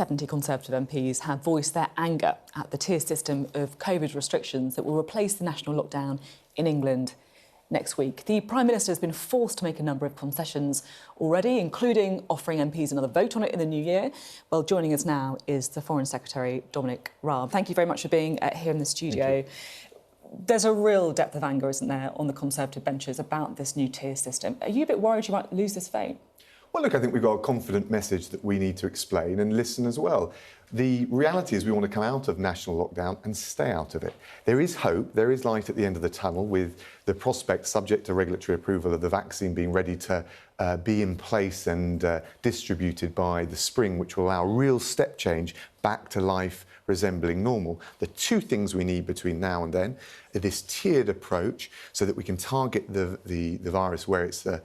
70 Conservative MPs have voiced their anger at the tier system of COVID restrictions that will replace the national lockdown in England next week. The Prime Minister has been forced to make a number of concessions already, including offering MPs another vote on it in the new year. Well, joining us now is the Foreign Secretary, Dominic Raab. Thank you very much for being here in the studio. There's a real depth of anger, isn't there, on the Conservative benches about this new tier system. Are you a bit worried you might lose this vote? Well, look, I think we've got a confident message that we need to explain and listen as well. The reality is we want to come out of national lockdown and stay out of it. There is hope, there is light at the end of the tunnel with the prospect, subject to regulatory approval, of the vaccine being ready to be in place and distributed by the spring, which will allow a real step change back to life resembling normal. The two things we need between now and then are this tiered approach so that we can target the virus where it's the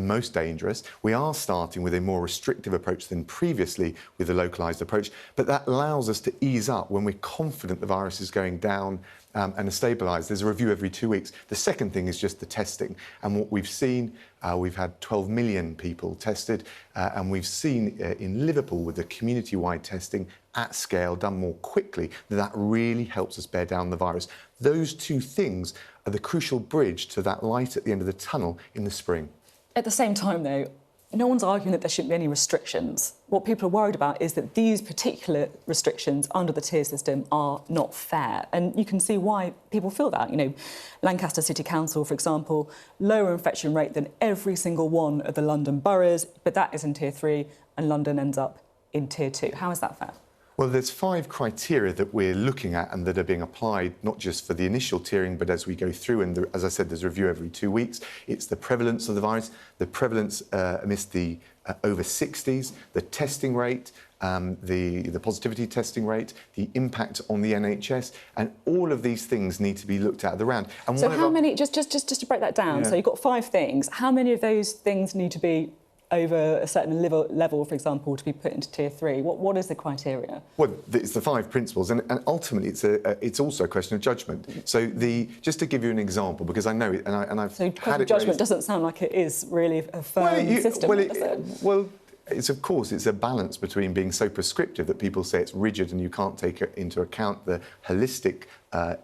most dangerous. We are starting with a more restrictive approach than previously with a localised approach, but that allows us to ease up when we're confident the virus is going down and is stabilised. There's a review every 2 weeks. The second thing is just the testing. And what we've seen, we've had 12 million people tested, and we've seen in Liverpool with the community-wide testing at scale done more quickly, that really helps us bear down the virus. Those two things are the crucial bridge to that light at the end of the tunnel in the spring. At the same time, though, no one's arguing that there shouldn't be any restrictions. What people are worried about is that these particular restrictions under the tier system are not fair. And you can see why people feel that. You know, Lancaster City Council, for example, lower infection rate than every single one of the London boroughs, but that is in tier 3 and London ends up in tier 2. How is that fair? Well, there's 5 criteria that we're looking at and that are being applied, not just for the initial tiering, but as we go through. And as I said, there's a review every 2 weeks. It's the prevalence of the virus, the prevalence amidst the over 60s, the testing rate, the positivity testing rate, the impact on the NHS, and all of these things need to be looked at the round. And so how many, just to break that down, so you've got 5 things. How many of those things need to be over a certain level, for example, to be put into tier 3? What is the criteria? Well, it's the 5 principles, and ultimately it's also a question of judgement. So just to give you an example, because I know it, and I've so had it judgement doesn't sound like it is really a firm system, does it? Well, it's a balance between being so prescriptive that people say it's rigid and you can't take into account the holistic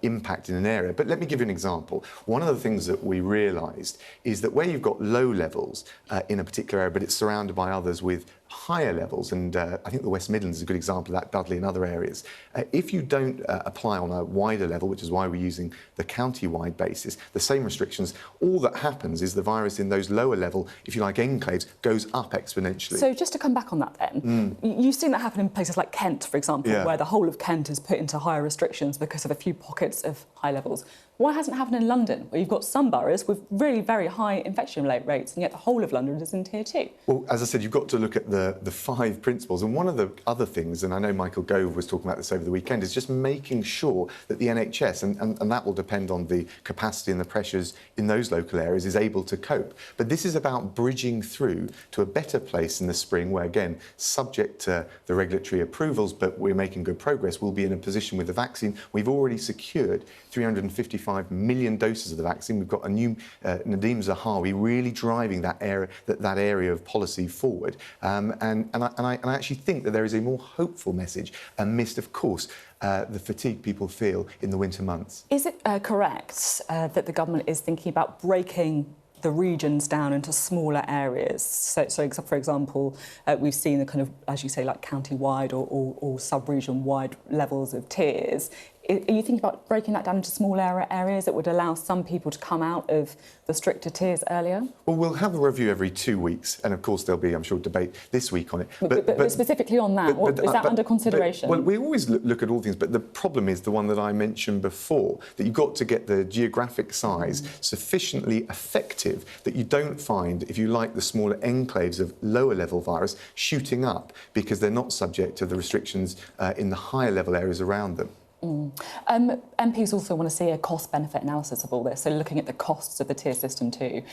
impact in an area. But let me give you an example. One of the things that we realised is that where you've got low levels in a particular area, but it's surrounded by others with higher levels, and I think the West Midlands is a good example of that, Dudley and other areas. If you don't apply on a wider level, which is why we're using the county-wide basis, the same restrictions, all that happens is the virus in those lower level, if you like, enclaves, goes up exponentially. So just to come back on that then, you've seen that happen in places like Kent, for example, where the whole of Kent is put into higher restrictions because of a few pockets of high levels. Why hasn't it happened in London, where you've got some boroughs with really very high infection rates, and yet the whole of London is in tier 2? Well, as I said, you've got to look at the 5 principles. And one of the other things, and I know Michael Gove was talking about this over the weekend, is just making sure that the NHS, and that will depend on the capacity and the pressures in those local areas, is able to cope. But this is about bridging through to a better place in the spring where, again, subject to the regulatory approvals, but we're making good progress, we'll be in a position with the vaccine. We've already secured 355 million doses of the vaccine. We've got a new Nadeem Zahawi really driving that area of policy forward. And I actually think that there is a more hopeful message amidst, of course, the fatigue people feel in the winter months. Is it correct that the government is thinking about breaking the regions down into smaller areas? So for example, we've seen the kind of, as you say, like county-wide or sub-region-wide levels of tiers. Are you thinking about breaking that down into smaller areas that would allow some people to come out of the stricter tiers earlier? Well, we'll have a review every 2 weeks, and of course there'll be, I'm sure, debate this week on it. But specifically on that, is that under consideration? Well, we always look at all things, but the problem is the one that I mentioned before, that you've got to get the geographic size sufficiently effective that you don't find, if you like, the smaller enclaves of lower-level virus shooting up because they're not subject to the restrictions in the higher-level areas around them. MPs also want to see a cost-benefit analysis of all this, so looking at the costs of the tier system too.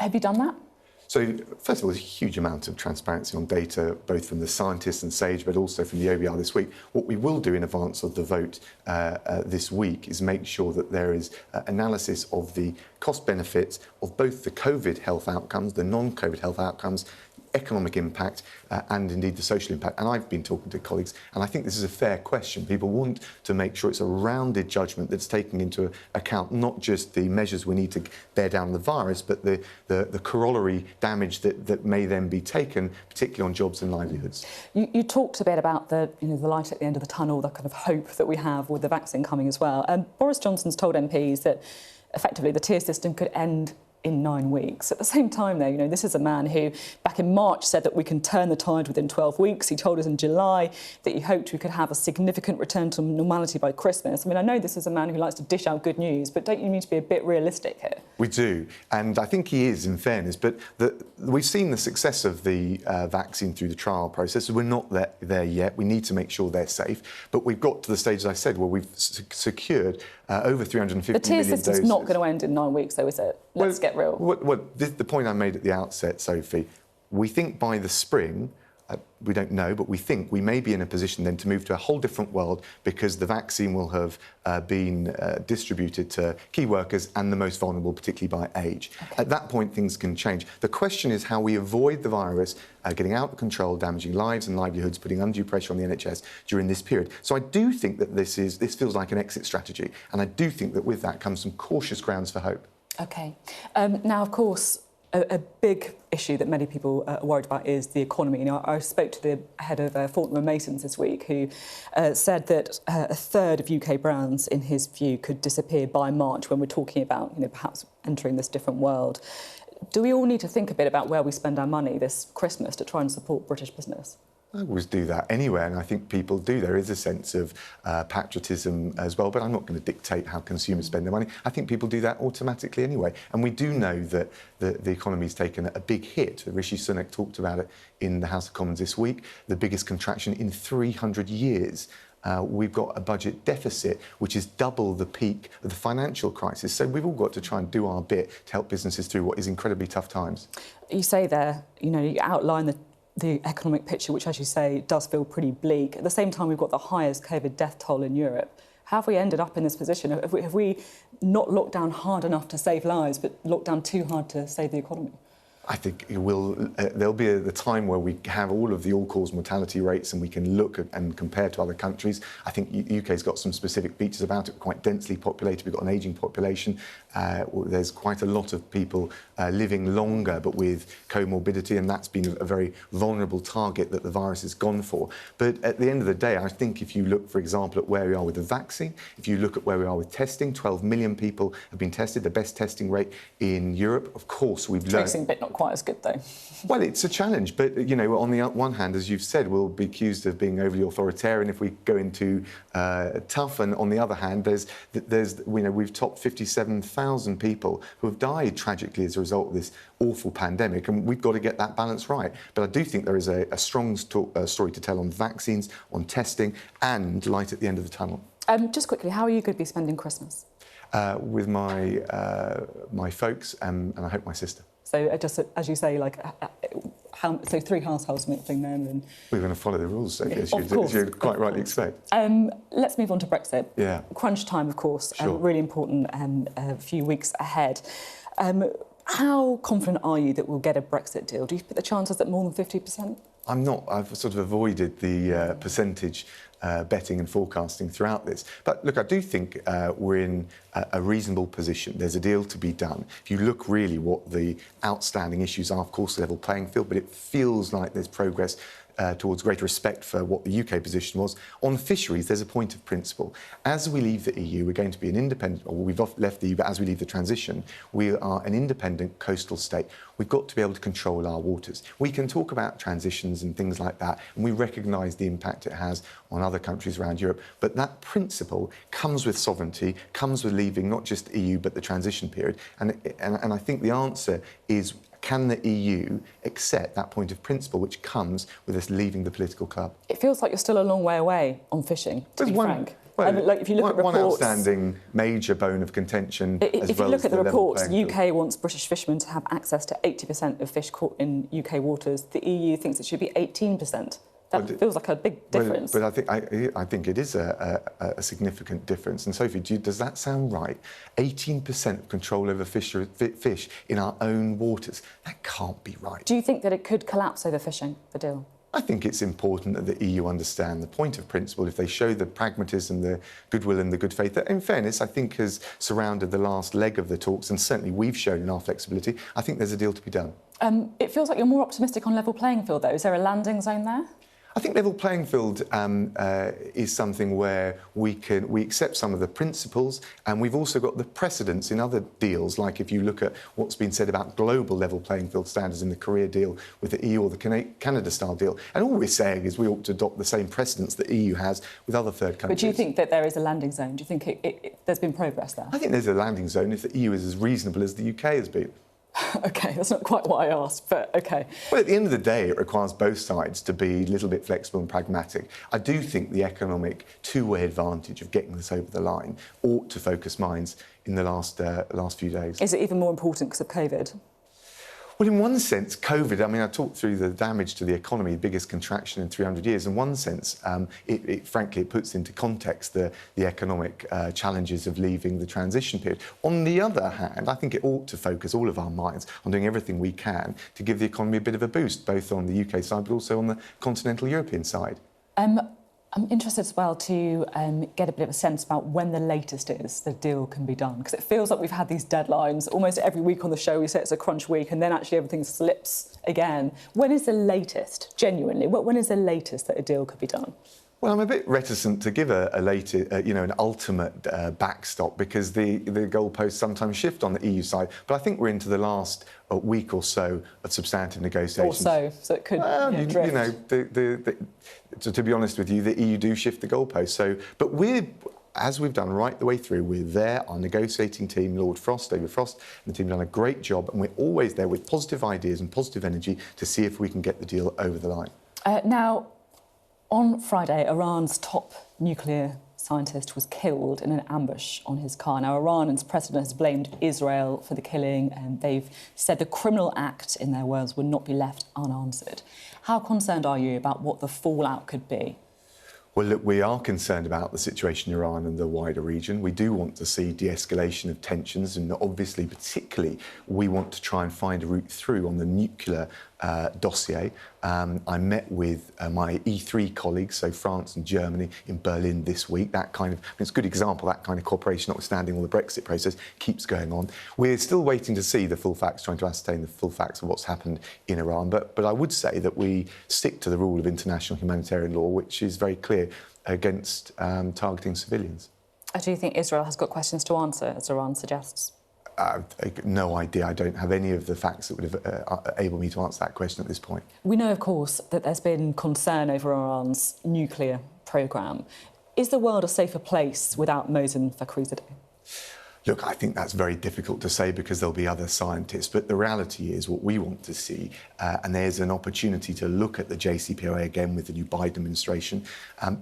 Have you done that? So, first of all, there's a huge amount of transparency on data, both from the scientists and SAGE, but also from the OBR this week. What we will do in advance of the vote this week is make sure that there is analysis of the cost benefits of both the COVID health outcomes, the non-COVID health outcomes, economic impact and indeed the social impact. And I've been talking to colleagues, and I think this is a fair question. People want to make sure it's a rounded judgment that's taking into account not just the measures we need to bear down the virus, but the corollary damage that may then be taken, particularly on jobs and livelihoods. You talked a bit about the light at the end of the tunnel, the kind of hope that we have with the vaccine coming as well. Boris Johnson's told MPs that effectively the tier system could end in 9 weeks. At the same time, though, this is a man who, back in March, said that we can turn the tide within 12 weeks. He told us in July that he hoped we could have a significant return to normality by Christmas. I mean, I know this is a man who likes to dish out good news, but don't you need to be a bit realistic here? We do, and I think he is, in fairness, but we've seen the success of the vaccine through the trial process. We're not there yet. We need to make sure they're safe, but we've got to the stage, as I said, where we've secured over 350 million doses. The tier system's not going to end in 9 weeks, though, is it? Let's get real. The point I made at the outset, Sophie, we think by the spring, we don't know, but we think we may be in a position then to move to a whole different world because the vaccine will have been distributed to key workers and the most vulnerable, particularly by age. Okay. At that point, things can change. The question is how we avoid the virus getting out of control, damaging lives and livelihoods, putting undue pressure on the NHS during this period. So I do think that this feels like an exit strategy, and I do think that with that comes some cautious grounds for hope. OK. Now, of course, a big issue that many people are worried about is the economy. I spoke to the head of Fortnum & Masons this week, who said that a third of UK brands, in his view, could disappear by March when we're talking about, perhaps entering this different world. Do we all need to think a bit about where we spend our money this Christmas to try and support British business? I always do that anywhere, and I think people do. There is a sense of patriotism as well, but I'm not going to dictate how consumers spend their money. I think people do that automatically anyway. And we do know that the economy's taken a big hit. Rishi Sunak talked about it in the House of Commons this week, the biggest contraction in 300 years. We've got a budget deficit, which is double the peak of the financial crisis. So we've all got to try and do our bit to help businesses through what is incredibly tough times. You say there, you outline the economic picture, which, as you say, does feel pretty bleak. At the same time, we've got the highest COVID death toll in Europe. How have we ended up in this position? Have we not locked down hard enough to save lives, but locked down too hard to save the economy? I think there'll be the time where we have all of the all-cause mortality rates and we can look at and compare to other countries. I think UK's got some specific features about it, quite densely populated. We've got an ageing population. There's quite a lot of people living longer, but with comorbidity, and that's been a very vulnerable target that the virus has gone for. But at the end of the day, I think if you look, for example, at where we are with the vaccine, if you look at where we are with testing, 12 million people have been tested, the best testing rate in Europe. Of course, we've learned... Tracing bit not quite as good, though. Well, it's a challenge, but, on the one hand, as you've said, we'll be accused of being overly authoritarian if we go into tough, and on the other hand, we've topped 57,000 people who have died tragically as a result of this awful pandemic, and we've got to get that balance right. But I do think there is a strong story to tell on vaccines, on testing, and light at the end of the tunnel. Just quickly, how are you going to be spending Christmas? With my folks and I hope my sister. So just as you say, so 3 households mixing then, and we're going to follow the rules, Sophie, as you quite rightly expect. Let's move on to Brexit. Yeah. Crunch time, of course, sure. Really important few weeks ahead. How confident are you that we'll get a Brexit deal? Do you put the chances at more than 50%? I'm not. I've sort of avoided the percentage betting and forecasting throughout this. But look, I do think we're in a reasonable position. There's a deal to be done. If you look really what the outstanding issues are, of course, level playing field, but it feels like there's progress towards greater respect for what the UK position was. On fisheries, there's a point of principle. As we leave the EU, we're going to be an independent, or we've left the EU, but as we leave the transition, we are an independent coastal state. We've got to be able to control our waters. We can talk about transitions and things like that, and we recognise the impact it has on other countries around Europe. But that principle comes with sovereignty, comes with leaving not just the EU, but the transition period. And I think the answer is, can the EU accept that point of principle, which comes with us leaving the political club? It feels like you're still a long way away on fishing, to be frank. Well, if you look at reports, one outstanding major bone of contention. If you look at the reports, the UK wants British fishermen to have access to 80% of fish caught in UK waters. The EU thinks it should be 18%. That feels like a big difference. But I think it is a significant difference. And Sophie, does that sound right? 18% of control over fish in our own waters. That can't be right. Do you think that it could collapse over fishing, the deal? I think it's important that the EU understand the point of principle. If they show the pragmatism, the goodwill and the good faith that, in fairness, I think has surrounded the last leg of the talks, and certainly we've shown in our flexibility, I think there's a deal to be done. It feels like you're more optimistic on level playing field, though. Is there a landing zone there? I think level playing field is something where we accept some of the principles, and we've also got the precedents in other deals, like if you look at what's been said about global level playing field standards in the Korea deal with the EU or the Canada-style deal. And all we're saying is we ought to adopt the same precedents that the EU has with other third countries. But do you think that there is a landing zone? Do you think there's been progress there? I think there's a landing zone if the EU is as reasonable as the UK has been. OK, that's not quite what I asked, but OK. Well, at the end of the day, it requires both sides to be a little bit flexible and pragmatic. I do think the economic two-way advantage of getting this over the line ought to focus minds in the last few days. Is it even more important because of COVID? Well, in one sense, COVID, I mean, I talked through the damage to the economy, biggest contraction in 300 years. In one sense, frankly, it puts into context the economic challenges of leaving the transition period. On the other hand, I think it ought to focus all of our minds on doing everything we can to give the economy a bit of a boost, both on the UK side, but also on the continental European side. I'm interested as well to get a bit of a sense about when the latest is the deal can be done, because it feels like we've had these deadlines. Almost every week on the show we say it's a crunch week, and then actually everything slips again. When is the latest, genuinely, when is the latest that a deal could be done? Well, I'm a bit reticent to give an ultimate backstop, because the goalposts sometimes shift on the EU side. But I think we're into the last week or so of substantive negotiations. So it could drift. To be honest with you, the EU do shift the goalposts. So, but as we've done right the way through, we're there, our negotiating team, Lord Frost, David Frost, and the team have done a great job, and we're always there with positive ideas and positive energy to see if we can get the deal over the line. Now, on Friday, Iran's top nuclear scientist was killed in an ambush on his car. Now, Iran's president has blamed Israel for the killing, and they've said the criminal act, in their words, would not be left unanswered. How concerned are you about what the fallout could be? Well, look, we are concerned about the situation in Iran and the wider region. We do want to see de-escalation of tensions, and obviously, particularly, we want to try and find a route through on the nuclear dossier. I met with my E3 colleagues, so France and Germany, in Berlin this week. It's a good example, that kind of cooperation, notwithstanding all the Brexit process, keeps going on. We're still waiting to see the full facts, trying to ascertain the full facts of what's happened in Iran. But I would say that we stick to the rule of international humanitarian law, which is very clear against targeting civilians. Do you think Israel has got questions to answer, as Iran suggests? No idea. I don't have any of the facts that would have able me to answer that question at this point. We know, of course, that there's been concern over Iran's nuclear programme. Is the world a safer place without Mohsen Fakhrizadeh? Look, I think that's very difficult to say, because there'll be other scientists. But the reality is what we want to see, and there's an opportunity to look at the JCPOA again with the new Biden administration.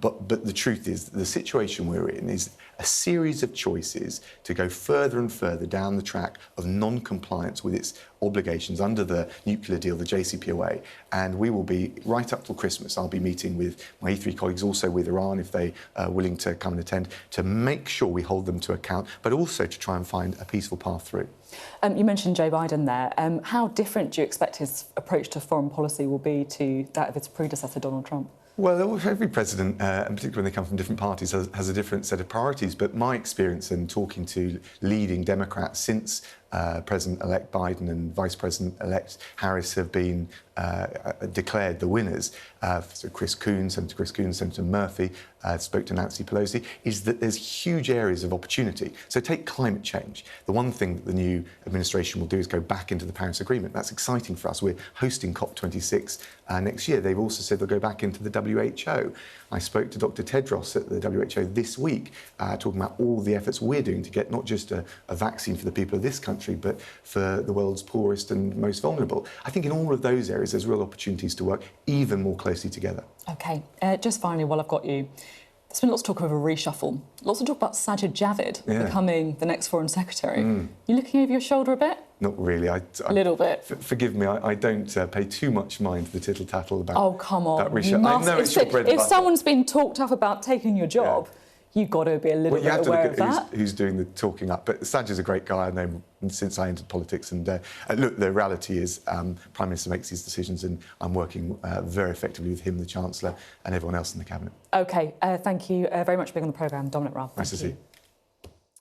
But the truth is, the situation we're in is a series of choices to go further and further down the track of non-compliance with its obligations under the nuclear deal, the JCPOA. And we will be, right up till Christmas, I'll be meeting with my E3 colleagues, also with Iran, if they are willing to come and attend, to make sure we hold them to account, but also to try and find a peaceful path through. You mentioned Joe Biden there. How different do you expect his approach to foreign policy will be to that of its predecessor, Donald Trump? Well, every president, and particularly when they come from different parties, has a different set of priorities. But my experience in talking to leading Democrats since President-elect Biden and Vice President-elect Harris have been declared the winners, so Chris Coons, Senator Murphy, spoke to Nancy Pelosi, is that there's huge areas of opportunity. So take climate change. The one thing that the new administration will do is go back into the Paris Agreement. That's exciting for us. We're hosting COP26 next year. They've also said they'll go back into the WHO. I spoke to Dr. Tedros at the WHO this week, talking about all the efforts we're doing to get not just a vaccine for the people of this country, but for the world's poorest and most vulnerable. I think in all of those areas, there's real opportunities to work even more closely together. OK. Just finally, while I've got you, there's been lots of talk of a reshuffle. Lots of talk about Sajid Javid becoming the next Foreign Secretary. You looking over your shoulder a bit? Not really. A little bit. Forgive me, I don't pay too much mind to the tittle-tattle about. Oh, come on. That Rishi. I know it's your bread and if butter. someone's been talked up about taking your job, you've got to be a little bit aware of that. You have to look at who's doing the talking up. But Sajid's a great guy. I know him since I entered politics. And look, the reality is Prime Minister makes these decisions, and I'm working very effectively with him, the Chancellor, and everyone else in the Cabinet. OK, thank you very much for being on the programme, Dominic Raab. Nice to see you.